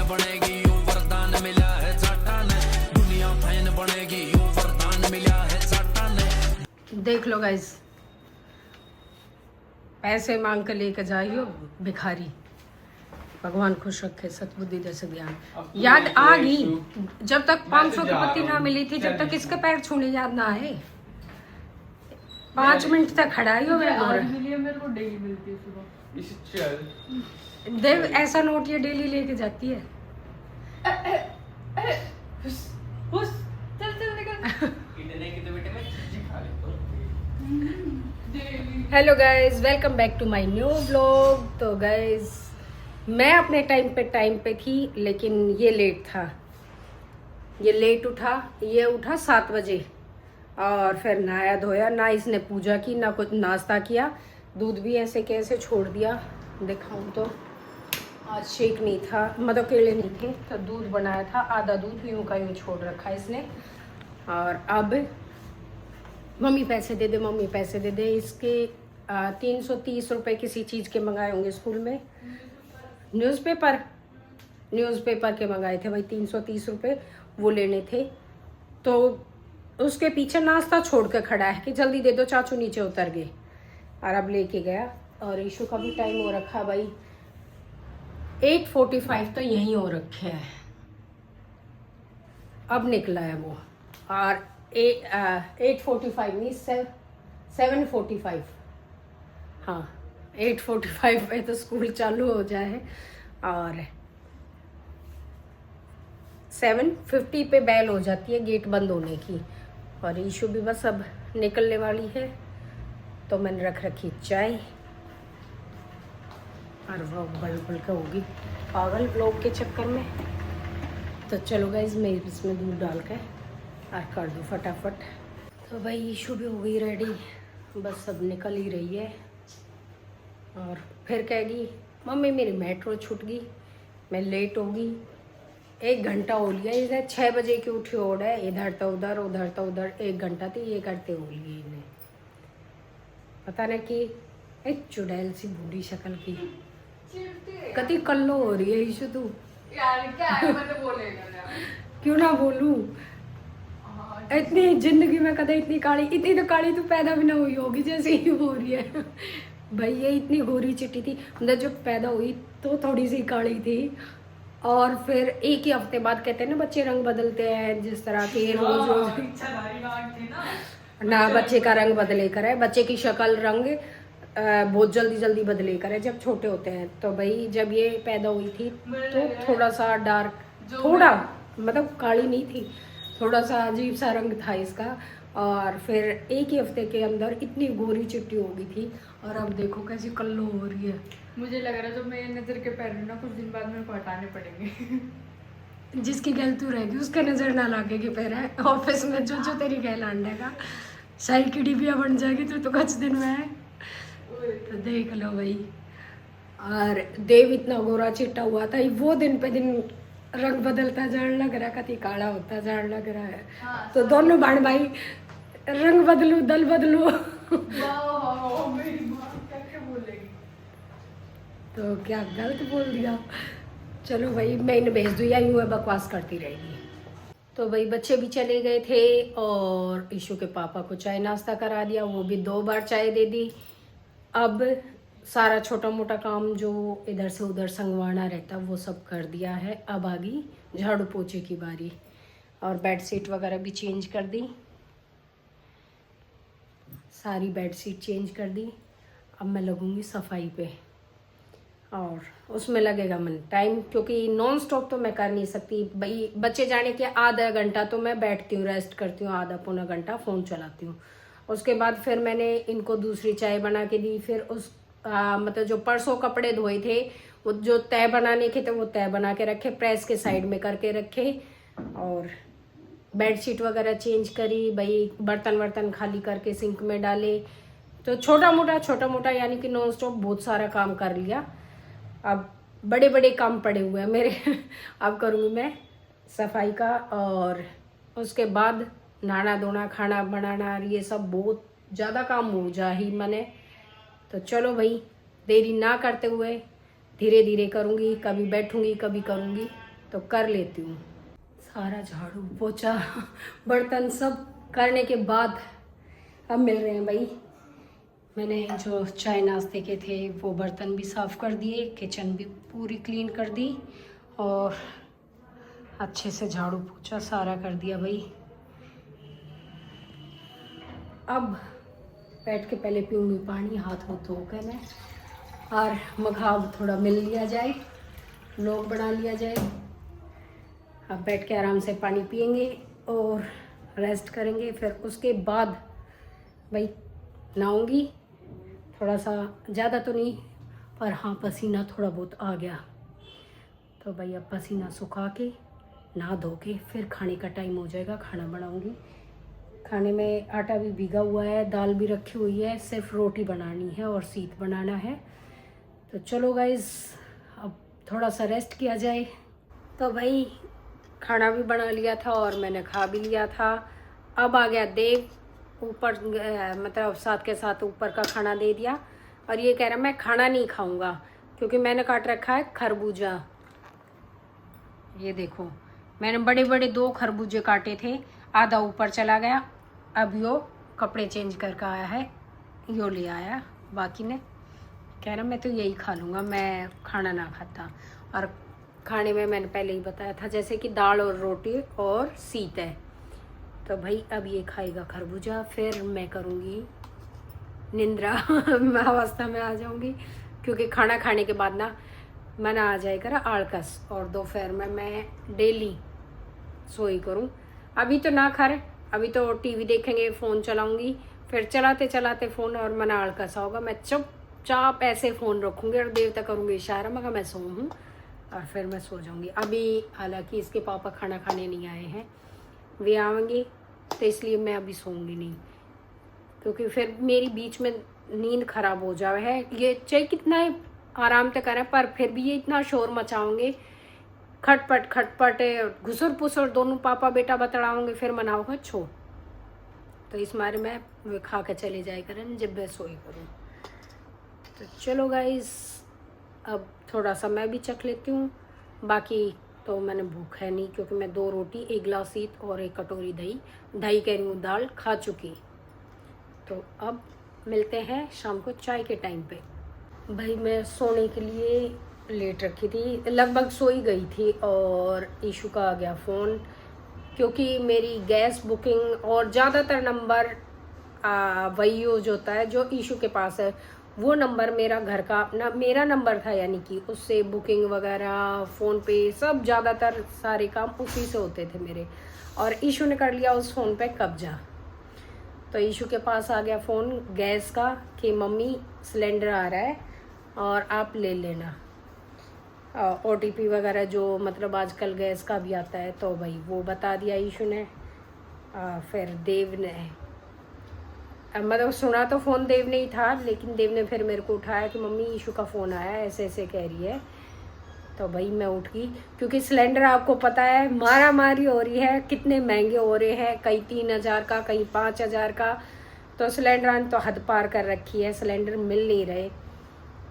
बनेगी यूं वरदान मिला है जाटा ने, दुनिया फैन बनेगी यूं वरदान मिला है जाटा ने। देख लो गाइस, पैसे मांग कर लेकर जाइयो भिखारी, भगवान खुश रखे, सतबुद्धि दे से ज्ञान। याद आ गई जब तक 500 की पत्ती ना मिली थी, जब तक इसके पैर छूने याद ना आए। 5 मिनट तक खड़ा ही हो गया। मेरे को डेली मिलती है सुबह। देव ऐसा नोट ये डेली लेके जाती है। चल चल निकल। इतने की तो बेटे मैं चीज़ खा लेता हूँ। Hello guys, welcome back to my new vlog. तो गाइज मैं अपने टाइम पे थी, लेकिन ये लेट था। ये लेट उठा, ये उठा 7 बजे और फिर नहाया धोया ना, इसने पूजा की ना कुछ नाश्ता किया। दूध भी ऐसे कैसे छोड़ दिया दिखाऊं तो आज शेक नहीं था, मतलब केले नहीं थे, तो दूध बनाया था, आधा दूध यूं का यूं छोड़ रखा इसने। और अब मम्मी पैसे दे दे, मम्मी पैसे दे दे। इसके 330 रुपये किसी चीज़ के मंगाए होंगे स्कूल में, न्यूज़पेपर के मंगाए थे भाई, 330 रुपये वो लेने थे। तो उसके पीछे नाश्ता छोड़ कर खड़ा है कि जल्दी दे दो, चाचू नीचे उतर गए। और अब लेके गया। और इशू का भी टाइम हो रखा भाई 8:45, तो यहीं हो रखे है। अब निकला है वो। और 8:45 नहीं, 7:45। हाँ 8:45 पे तो स्कूल चालू हो जाए। और 7:50 पे बेल हो जाती है गेट बंद होने की। और ईशू भी बस अब निकलने वाली है, तो मैंने रख रखी चाय। और वो बल के होगी पागल लोग के चक्कर में। तो चलो गाइज मैं इसमें दूध डाल के और कर दूँ फटाफट। तो भाई ईशू भी हो गई रेडी, बस अब निकल ही रही है। और फिर कहेगी मम्मी मेरी मेट्रो छूट गई, मैं लेट होगी। 1 घंटा हो लिया, इसे 6 बजे की उठी ओढ़ है, इधर तो उधर उधर तो उधर, 1 घंटा थी ये करते हो लिए इन्हें। पता नहीं कि एक चुड़ैल सी बूढ़ी शक्ल की कति कल्लो हो रही है ईशू तू। यार क्या है, मैं तो बोलेगा ना। क्यों ना बोलूं, इतनी जिंदगी में कदे इतनी तो काली तू पैदा भी ना हुई होगी जैसे ही हो रही है। भाई ये इतनी गोरी चिट्टी थी, मतलब जब पैदा हुई तो थोड़ी सी काली थी। और फिर एक ही हफ्ते बाद कहते हैं ना बच्चे रंग बदलते हैं, जिस तरह के रोज ना बच्चे का रंग बदले करे, बच्चे की शक्ल रंग बहुत जल्दी बदले करे जब छोटे होते हैं। तो भाई जब ये पैदा हुई थी तो थोड़ा सा डार्क, थोड़ा मतलब काली नहीं थी, थोड़ा सा अजीब सा रंग था इसका। और फिर एक ही हफ्ते के अंदर इतनी गोरी चिट्टी हो गई थी। और अब देखो कैसी कल्लो हो रही है। मुझे लग रहा है जो मेरे नजर के पैर ना कुछ दिन बाद मेरे को हटाने पड़ेंगे। जिसकी गलती रहेगी उसके नजर ना लागे कि पैर है। ऑफिस में जो तेरी गैल आंडेगा शाही की डिबिया बन जाएगी तो कुछ दिन में है। तो देख लो भाई। और देव इतना गोरा चिट्टा हुआ था, वो दिन पे दिन रंग बदलता जाने लग रहा, कति काला होता जाने लग रहा है। हाँ, तो दोनों बहन भाई रंग बदलो दल बदलो। मेरी माँ क्या बोलेगी। तो क्या गलत बोल दिया। चलो भाई मैं इन्हें भेज दूँ या यूँ है बकवास करती रहेगी। तो भाई बच्चे भी चले गए थे और ईशू के पापा को चाय नाश्ता करा दिया, वो भी 2 बार चाय दे दी। अब सारा छोटा मोटा काम जो इधर से उधर संगवाना रहता वो सब कर दिया है। अब आ गई झाड़ू पोछे की बारी। और बेडशीट वगैरह भी चेंज कर दी, सारी बेडशीट चेंज कर दी। अब मैं लगूंगी सफाई पे और उसमें लगेगा मन टाइम, क्योंकि नॉन स्टॉप तो मैं कर नहीं सकती भाई। बच्चे जाने के आधा घंटा तो मैं बैठती हूँ, रेस्ट करती हूँ, आधा पौना घंटा फ़ोन चलाती हूँ। उसके बाद फिर मैंने इनको दूसरी चाय बना के दी। फिर उस मतलब जो परसों कपड़े धोए थे वो जो तय बनाने के थे वो तय बना के रखे, प्रेस के साइड में करके रखे। और बेडशीट वगैरह चेंज करी भाई, बर्तन वर्तन खाली करके सिंक में डाले। तो छोटा मोटा यानी कि नॉन स्टॉप बहुत सारा काम कर लिया। अब बड़े बड़े काम पड़े हुए हैं मेरे। अब करूँगी मैं सफाई का, और उसके बाद नहाना धोना खाना बनाना, ये सब बहुत ज़्यादा काम हो जा ही मैंने। तो चलो भाई देरी ना करते हुए धीरे धीरे करूँगी, कभी बैठूँगी कभी करूँगी। तो कर लेती हूँ। सारा झाड़ू पोछा बर्तन सब करने के बाद अब मिल रहे हैं भाई। मैंने जो चाय नाश्ते के थे वो बर्तन भी साफ़ कर दिए, किचन भी पूरी क्लीन कर दी और अच्छे से झाड़ू पोछा सारा कर दिया भाई। अब बैठ के पहले पीऊँगी पानी, हाथ मुँह धोकर मैं, और मघाब थोड़ा मिल लिया जाए, व्लॉग बना लिया जाए। अब बैठ के आराम से पानी पियेंगे और रेस्ट करेंगे। फिर उसके बाद भाई नहाऊंगी। थोड़ा सा ज़्यादा तो नहीं, पर हाँ पसीना थोड़ा बहुत आ गया, तो भाई अब पसीना सुखा के नहा धो के फिर खाने का टाइम हो जाएगा, खाना बनाऊंगी। खाने में आटा भी भीगा हुआ है, दाल भी रखी हुई है, सिर्फ रोटी बनानी है और सीत बनाना है। तो चलो गाइस अब थोड़ा सा रेस्ट किया जाए। तो भाई खाना भी बना लिया था और मैंने खा भी लिया था। अब आ गया देव ऊपर, मतलब साथ के साथ ऊपर का खाना दे दिया और ये कह रहा मैं खाना नहीं खाऊंगा क्योंकि मैंने काट रखा है खरबूजा। ये देखो मैंने बड़े बड़े 2 खरबूजे काटे थे, आधा ऊपर चला गया। अब यो कपड़े चेंज करके आया है, यो ले आया, बाकी ने कह रहा मैं तो यही खा लूँगा, मैं खाना ना खाता। और खाने में मैंने पहले ही बताया था जैसे कि दाल और रोटी और सीत है। तो भाई अब ये खाएगा खरबूजा, फिर मैं करूँगी निंद्रा मैं अवस्था में आ जाऊँगी क्योंकि खाना खाने के बाद ना मन आ जाएगा आलकस, और दोपहर में मैं डेली सोई करूँ। अभी तो ना खैर, अभी तो टीवी देखेंगे, फ़ोन चलाऊँगी, फिर चलाते चलाते फ़ोन और मन आलकस होगा, मैं चुपचाप ऐसे फ़ोन रखूँगी और देर तक करूँगी इशारा मगर मैं सो हूँ और फिर मैं सो जाऊँगी। अभी हालांकि इसके पापा खाना खाने नहीं आए हैं, वे आएंगे तो इसलिए मैं अभी सोऊंगी नहीं क्योंकि फिर मेरी बीच में नींद खराब हो जाए है। ये चाहे कितना आराम तक करें पर फिर भी ये इतना शोर मचाओगे, खटपट खटपट घुसर पुसर दोनों पापा बेटा बतड़ाओगे, फिर मनाओगे छो। तो इस मारे में वे खा के चले जाए करें जब मैं सोई करूँ। तो चलो गाइस अब थोड़ा सा मैं भी चख लेती हूँ, बाकी तो मैंने भूख है नहीं क्योंकि मैं 2 रोटी 1 गिलास सीत और 1 कटोरी दही कह रही हूँ दाल खा चुकी। तो अब मिलते हैं शाम को चाय के टाइम पे। भाई मैं सोने के लिए लेट रखी थी, लगभग सो ही गई थी और ईशू का आ गया फ़ोन क्योंकि मेरी गैस बुकिंग और ज़्यादातर नंबर वही यूज होता है जो ईशू के पास है। वो नंबर मेरा घर का अपना मेरा नंबर था, यानी कि उससे बुकिंग वगैरह फ़ोन पे सब ज़्यादातर सारे काम उसी से होते थे मेरे, और ईशू ने कर लिया उस फ़ोन पे कब्जा। तो ईशू के पास आ गया फ़ोन गैस का कि मम्मी सिलेंडर आ रहा है और आप ले लेना, OTP वगैरह जो मतलब आजकल गैस का भी आता है, तो भाई वो बता दिया ईशू ने। फिर देव ने मतलब सुना तो फ़ोन देव ने ही था, लेकिन देव ने फिर मेरे को उठाया कि मम्मी ईशू का फ़ोन आया ऐसे ऐसे कह रही है। तो भाई मैं उठ गई क्योंकि सिलेंडर आपको पता है मारा मारी हो रही है, कितने महंगे हो रहे हैं, कहीं 3000 का कहीं 5000 का। तो सिलेंडर तो हद पार कर रखी है, सिलेंडर मिल नहीं रहे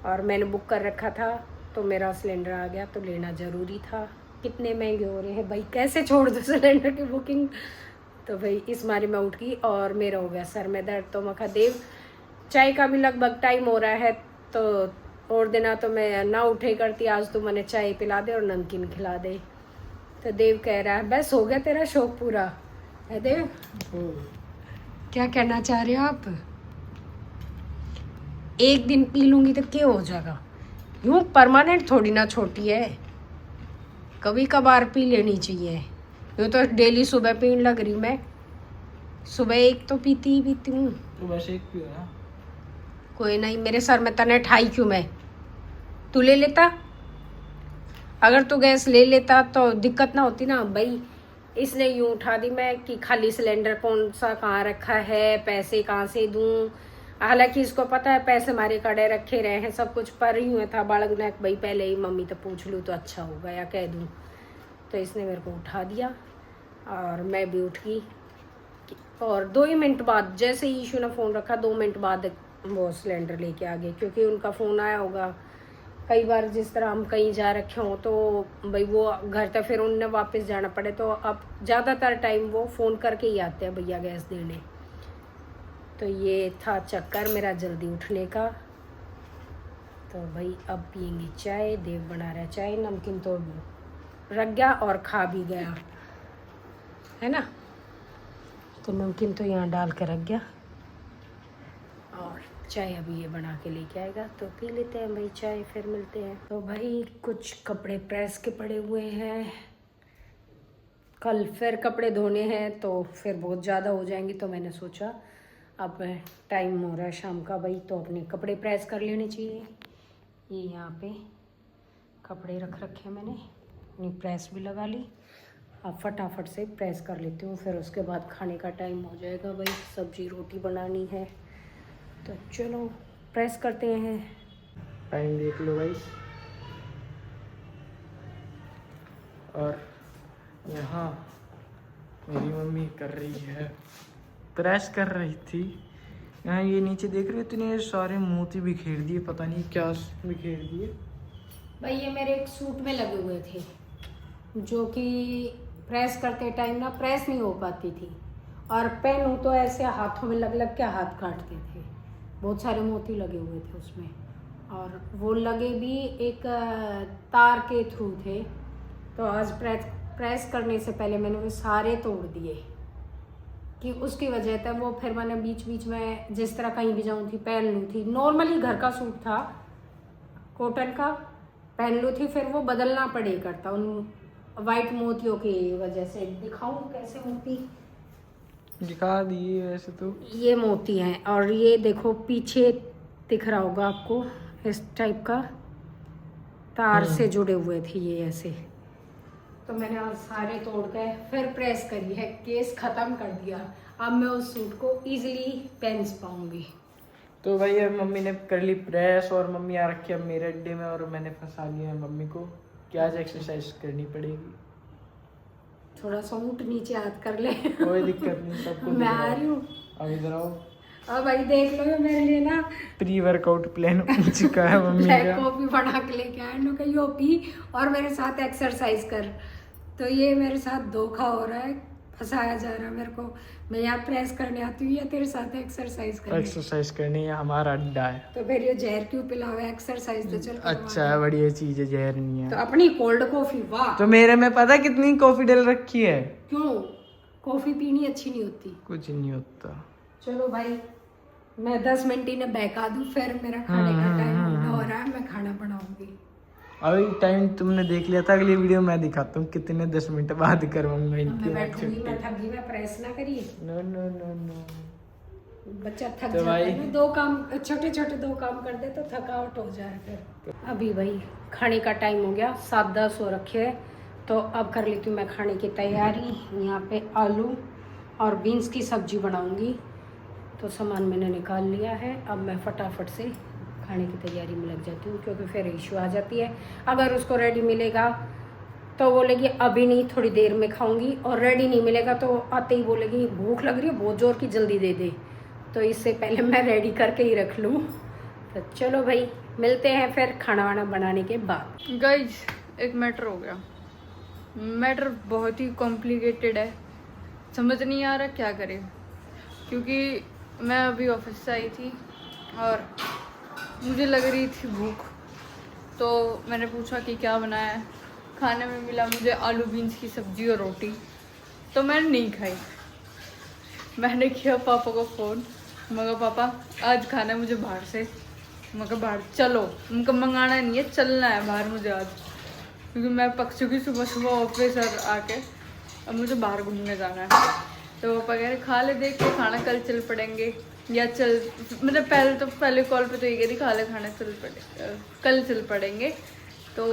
और मैंने बुक कर रखा था तो मेरा सिलेंडर आ गया तो लेना ज़रूरी था। कितने महंगे हो रहे हैं भाई, कैसे छोड़ दो सिलेंडर की बुकिंग। तो भाई इस मारे मैं उठ गई और मेरा हो गया सर में दर्द। तो मैं कहा देव चाय का भी लगभग टाइम हो रहा है, तो और दिना तो मैं ना उठे करती, आज तो मैंने चाय पिला दे और नमकीन खिला दे। तो देव कह रहा है बस हो गया तेरा शौक पूरा है देव। क्या कहना चाह रहे हो आप? एक दिन पी लूँगी तो क्या हो जाएगा, यूँ परमानेंट थोड़ी ना छोटी है, कभी कभार पी लेनी चाहिए। यूँ तो डेली सुबह पीने लग रही मैं, सुबह एक तो पीती ही पीती हूँ। तो बस एक पियो ना। कोई नहीं, मेरे सर में तने ठाई क्यों मैं, तू ले लेता, अगर तू गैस ले लेता तो दिक्कत ना होती ना भाई। इसने यूँ उठा दी मैं कि खाली सिलेंडर कौन सा कहाँ रखा है, पैसे कहाँ से दूँ। हालांकि इसको पता है पैसे हमारे कड़े रखे रहे हैं सब कुछ, पर यूँ था बालक ने भाई पहले ही मम्मी तो पूछ लूँ तो अच्छा होगा या कह दूँ। तो इसने मेरे को उठा दिया और मैं भी उठ गई और 2 ही मिनट बाद जैसे ईशू ने फ़ोन रखा 2 मिनट बाद वो सिलेंडर लेके आ गए क्योंकि उनका फ़ोन आया होगा कई बार जिस तरह हम कहीं जा रखे हों तो भाई वो घर तक फिर उन्हें वापस जाना पड़े, तो अब ज़्यादातर टाइम वो फ़ोन करके ही आते हैं भैया गैस देने। तो ये था चक्कर मेरा जल्दी उठने का। तो भाई अब पियेंगे चाय, देव बना रहा है चाय, नमकीन तो रख गया और खा भी गया है ना, तो नमकीन तो यहाँ डाल के रख गया और चाय अभी ये बना के लेके आएगा, तो पी लेते हैं भाई चाय, फिर मिलते हैं। तो भाई कुछ कपड़े प्रेस के पड़े हुए हैं, कल फिर कपड़े धोने हैं तो फिर बहुत ज़्यादा हो जाएंगे, तो मैंने सोचा अब टाइम हो रहा है शाम का भाई, तो अपने कपड़े प्रेस कर लेने चाहिए। ये यहाँ पे कपड़े रख रखे हैं मैंने, अपनी प्रेस भी लगा ली। अब फटाफट से प्रेस कर लेती हूँ, फिर उसके बाद खाने का टाइम हो जाएगा भाई, सब्जी रोटी बनानी है, तो चलो प्रेस करते हैं। टाइम देख लो भाई। और यहाँ मेरी मम्मी कर रही है, प्रेस कर रही थी। यहाँ ये नीचे देख रहे हो, इतने सारे मोती बिखेर दिए, पता नहीं क्या बिखेर दिए भाई। ये मेरे एक सूट में लगे हुए थे जो कि प्रेस करते टाइम ना प्रेस नहीं हो पाती थी, और पेन हो तो ऐसे हाथों में लग लग के हाथ काटते थे, बहुत सारे मोती लगे हुए थे उसमें, और वो लगे भी एक तार के थ्रू थे। तो आज प्रेस करने से पहले मैंने वो सारे तोड़ दिए कि उसकी वजह था वो, फिर मैंने बीच बीच में जिस तरह कहीं भी जाऊँ थी पहन लूँ थी, नॉर्मली घर का सूट था कॉटन का, पहन लूँ थी, फिर वो बदलना पड़े करता उन वाइट मोतियों की वजह से। दिखाऊँ कैसे मोती दिखा दिए वैसे तो, ये मोती हैं, और ये देखो पीछे दिख रहा होगा आपको, इस टाइप का तार से जुड़े हुए थे ये ऐसे। तो मैंने आज सारे तोड़ के फिर प्रेस करी है, केस ख़त्म कर दिया, अब मैं उस सूट को इजीली पहन पाऊंगी। तो भाई अब मम्मी ने कर ली प्रेस, और मम्मी आ रखी है अब मेरे अड्डे में, और मैंने फंसा लिया है मम्मी को कि आज एक्सरसाइज करनी पड़ेगी। थोड़ा सा ऊँट नीचे हाथ कर ले, कोई दिक्कत नहीं, सबको मैं आ रही हूँ। अब इधर आओ। अब भाई देख लो, ये मेरे लिए ना प्री वर्कआउट प्लान हो चुका है मम्मी का। कॉफी बना के लेके आए नो, कहीं यो पी और मेरे साथ एक्सरसाइज कर। तो ये मेरे साथ धोखा हो रहा है, फंसाया जा रहा है मेरे को। मैं यहाँ प्रेस करने आती हूँ या तेरे साथ एक्सरसाइज करने ये हमारा अड्डा है। तो फिर ये जहर क्यों पिलावे, एक्सरसाइज तो चल अच्छा है, बढ़िया चीज है, जहर नहीं है। तो अपनी कोल्ड कॉफी, वाह। तो मेरे में पता कितनी कॉफी डल रखी है। क्यों? कॉफी पीनी अच्छी नहीं होती? कुछ नहीं होता। चलो भाई मैं 10 मिनट ही बहका दूं, फिर मेरा खाने का टाइम हो रहा है, मैं खाना बनाऊंगी। अभी टाइम तुमने देख लिया था, अगली वीडियो मैं दिखाता हूँ कितने 10 मिनट बाद करवाऊंगा मैं बैठूंगी, मैं थक गई, मैं प्रेस ना करी। नो नो नो नो, बच्चा थक तो जाता है भाई ना, दो काम छोटे छोटे 2 काम कर दे तो थकावट हो जाए फिर। अभी भाई खाने का टाइम हो गया, 7-10 हो रखे है, तो अब कर लेती हूँ मैं खाने की तैयारी। यहाँ पे आलू और बीन्स की सब्जी बनाऊंगी, तो सामान मैंने निकाल लिया है। अब मैं फटाफट से खाने की तैयारी में लग जाती हूँ, क्योंकि फिर इशू आ जाती है। अगर उसको रेडी मिलेगा तो बोलेगी अभी नहीं, थोड़ी देर में खाऊंगी, और रेडी नहीं मिलेगा तो आते ही बोलेगी भूख लग रही है बहुत जोर की, जल्दी दे दे। तो इससे पहले मैं रेडी करके ही रख लूँ। तो चलो भाई मिलते हैं फिर खाना वाना बनाने के बाद। गाइज एक मैटर हो गया, मैटर बहुत ही कॉम्प्लिकेटेड है, समझ नहीं आ रहा क्या करें। क्योंकि मैं अभी ऑफिस से आई थी और मुझे लग रही थी भूख, तो मैंने पूछा कि क्या बनाया है। खाने में मिला मुझे आलू बीन्स की सब्जी और रोटी, तो मैंने नहीं खाई। मैंने किया पापा को फ़ोन, मैं कहा पापा आज खाना है मुझे बाहर से। मैं कहा बाहर चलो, उनका मंगाना नहीं है, चलना है बाहर मुझे आज, क्योंकि मैं पक चुकी सुबह सुबह ऑफिस और आके, अब मुझे बाहर घूमने जाना है। तो पापा कह रहे खा ले, देख के खाना, कल चल पड़ेंगे, या चल मतलब पहले कॉल पे तो ये कह रही खा ले खाना, कल चल पड़ेंगे। तो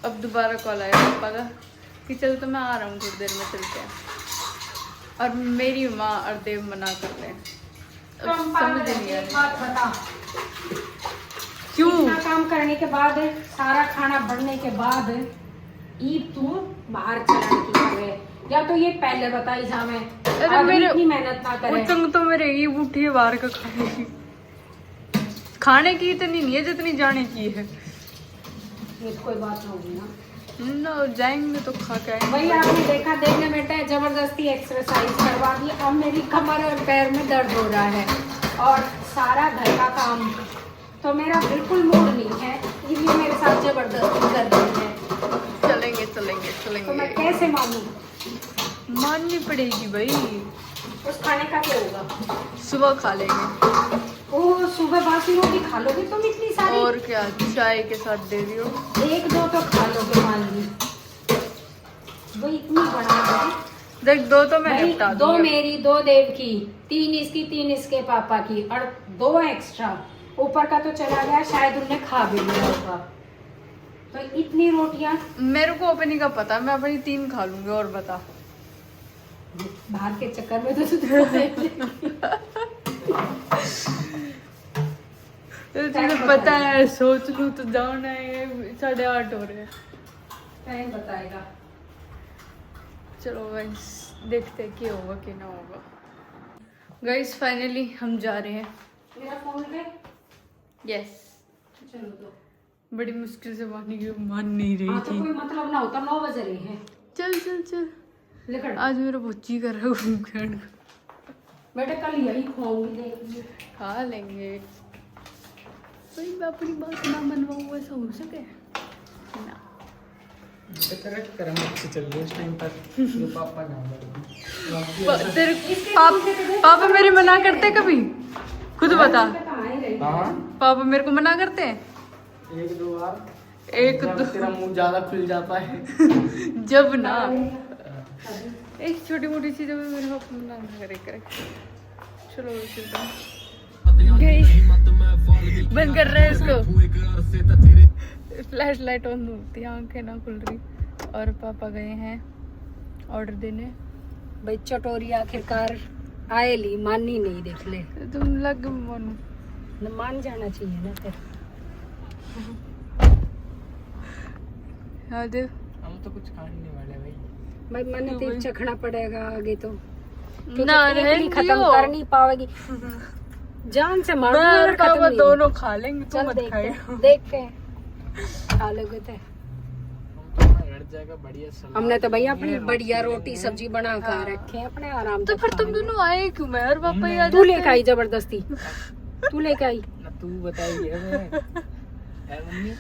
अब दोबारा कॉल आया पापा का कि चल तो मैं आ रहा हूँ थोड़ी देर में, चलते हैं। और मेरी माँ और देव मना कर रहे हैं, समझ नहीं आ रहा क्यों। इतना काम करने के बाद, सारा खाना बनने के बाद ईद तू बाहर चला की है, या तो ये पहले बताई जा मैं, अरे मेरे इतनी मेहनत ना करे। उतंग तो मेरे ये उठी है बाहर का खाने की इतनी नहीं है जितनी जाने की है। ये तो कोई बात नहीं होगी ना। ना जाएंगे तो खा के आएंगे। वही आपने देखा, देखने बेटा जबरदस्ती एक्सरसाइज करवा दी। अब मेरी कमर और पैर में दर्द हो रहा है और सारा घर का काम, तो मेरा बिल्कुल मूड नहीं है, इसलिए मेरे साथ जबरदस्ती कर रही है। चलेंगे चलेंगे तो मैं चलेंगे। कैसे मानूं? माननी पड़ेगी भाई। उस खाने का क्या होगा? सुबह खा लेंगे। ओ सुबह बासी रोटी खा लोगे तुम इतनी सारी? और क्या, चाय के साथ दे दियो। एक दो तो खा लोगे मान ली, वो इतनी बना है। देख दो तो मैं भाई, निपटा दो दूंगी। मेरी, दो देव की, 3 इसकी, 3 इसके पापा की और 2 एक्स्ट्रा। ऊपर का तो चला गया, शायद उनने खा भी लिया होगा। तो इतनी रोटियां मेरे को अपनी का पता, मैं अपनी 3 खा लूंगी। और बता। बाहर के चक्कर में तो तुझे पता है, सोच लूं तो जाना है। 8:30 हो रहे हैं। टाइम बताएगा। चलो गाइस, देखते हैं क्या होगा क्या ना होगा। गाइस फाइनली हम जा रहे हैं। मेरा फोन पे यस। चलो तो। बड़ी मुश्किल से मान नहीं रही हाँ, तो थी। कोई मतलब ना होता, 9 बज रहे हैं। चल चल चल। लेकिन आज मेरा बच्ची कर रहा हूँ। बेटा कल यही खुआऊंगी, देखिए। खा लेंगे भाई। मैं अपनी बात ना मनवाऊँ, ऐसा हो सके ना। तेरा कर्म अच्छी चल रही है इस टाइम पर। ये पापा ना तेरे पापा मेरे मना करते कभी? खुद बता। हाँ पापा मेरे को मना करते हैं? 1-2 बार। एक जब दो तेरा मुंह ज्यादा खुल जाता है। जब ना एक छोटी मोटी चीजों में मेरे पापा मना ना करे। चलो बंद कर रहे हैं इसको। फ्लैश लाइट ऑन होती है, आंखें ना खुल रही। और पापा गए हैं ऑर्डर देने। भाई चटोरी आखिरकार आए ली, माननी नहीं, देख ले। तुम लग मानो। न मान जाना चाहिए ना फिर। हाँ देव, हम तो कुछ खाने नहीं वाले भाई। भाई मन तो चखना पड़ेगा आगे तो, ना क्योंकि खत्म कर नहीं पाएगी। जान से मार दूंगा अगर खत्म पापा नहीं। दोनों खा लेंगे, तुम चल मत देखते खाए। हैं, देखते हैं खा लोगे तो। हट जाएगा बढ़िया सलाद। हमने तो भैया अपनी बढ़िया रोटी सब्जी बना कर रखे हैं अपने आराम तो से। फिर तुम दोनों आए क्यों? मैं और पापा ही आ तू जाते। लेके आई जबरदस्ती, तू लेके आई। ना तू बताइए है मम्मी।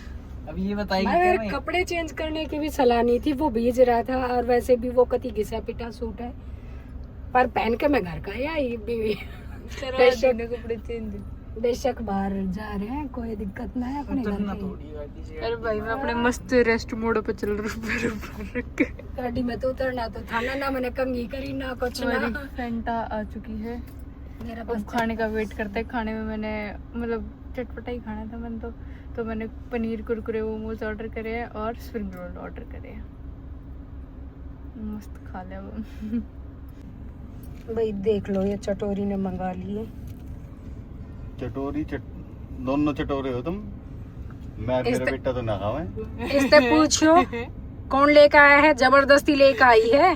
अब ये बताइए मैं क्या कपड़े चेंज करने की भी सलाह नहीं थी, वो भेज रहा था। और वैसे भी वो कति घिसा पिटा सूट है, पर पहन के मैं घर का ही आई भी। कपड़े चेंज। बेशक बाहर जा रहे हैं, कोई दिक्कत ना है, अपने घर उतरना के। थोड़ी गाड़ी से। अरे भाई मैं अपने मस्त रेस्ट मोड पे चल रहा हूँ, पैर ऊपर रख के। गाड़ी में तो उतरना तो था ना, मैंने कंघी करी ना कुछ ना। हमारी फैंटा आ चुकी है। मेरा अब बस खाने का वेट करते हैं। खाने में मैंने मतलब चटपटा ही खाना था मैंने तो मैंने पनीर कुरकुरे मोमोज ऑर्डर करे हैं और स्प्रिंग रोल ऑर्डर करे हैं। मस्त खा लिया वो। भाई देख लो, ये चटोरी ने मंगा लिए। दोनों चटोरे हो तुम। मैं मेरा बेटा तो ना खावे इससे पूछो कौन लेके आया है? जबरदस्ती लेके आई है।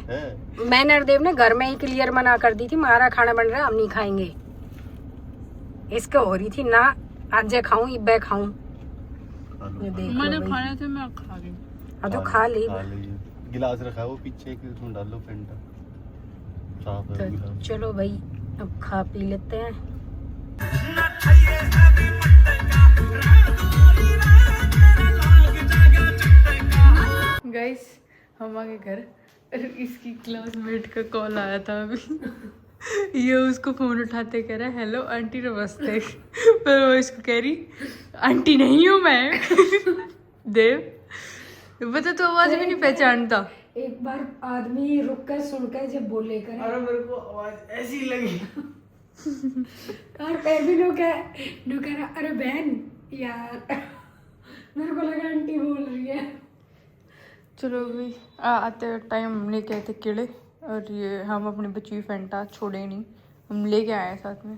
मैंने और देव ने घर में ही क्लियर मना कर दी थी, हमारा खाना बन रहा है, हम नहीं खाएंगे। इसको हो रही थी ना, आज खाऊं इब्बे खाऊं। ये देख लो मैंने भाई। खाने से मैं खा रही हूँ। अब तो खा ली। गिलास रखा है वो पीछे, कि उसमें डाल लो फेंटा। साफ है तो गिलास। चलो भाई अब खा पी लेते हैं। गाइस हम आ गए घर। इसकी क्लासमेट का कॉल आया था अभी। ये उसको फोन उठाते कह रहा है हेलो आंटी नमस्ते। पर वो इसको कह रही आंटी नहीं हूँ मैं। देव बता, तो आवाज भी नहीं पहचानता। एक बार आदमी रुक कर सुन कर जब बोले करे, अरे मेरे को आवाज ऐसी लगी। और फिर भी नो कह रहा अरे बहन यार। मेरे को लगा आंटी बोल रही है। चलो अभी आते टाइम हम लेके आए थे केले, और ये हम अपनी बची हुई फैंटा छोड़े नहीं, हम लेके आए साथ में।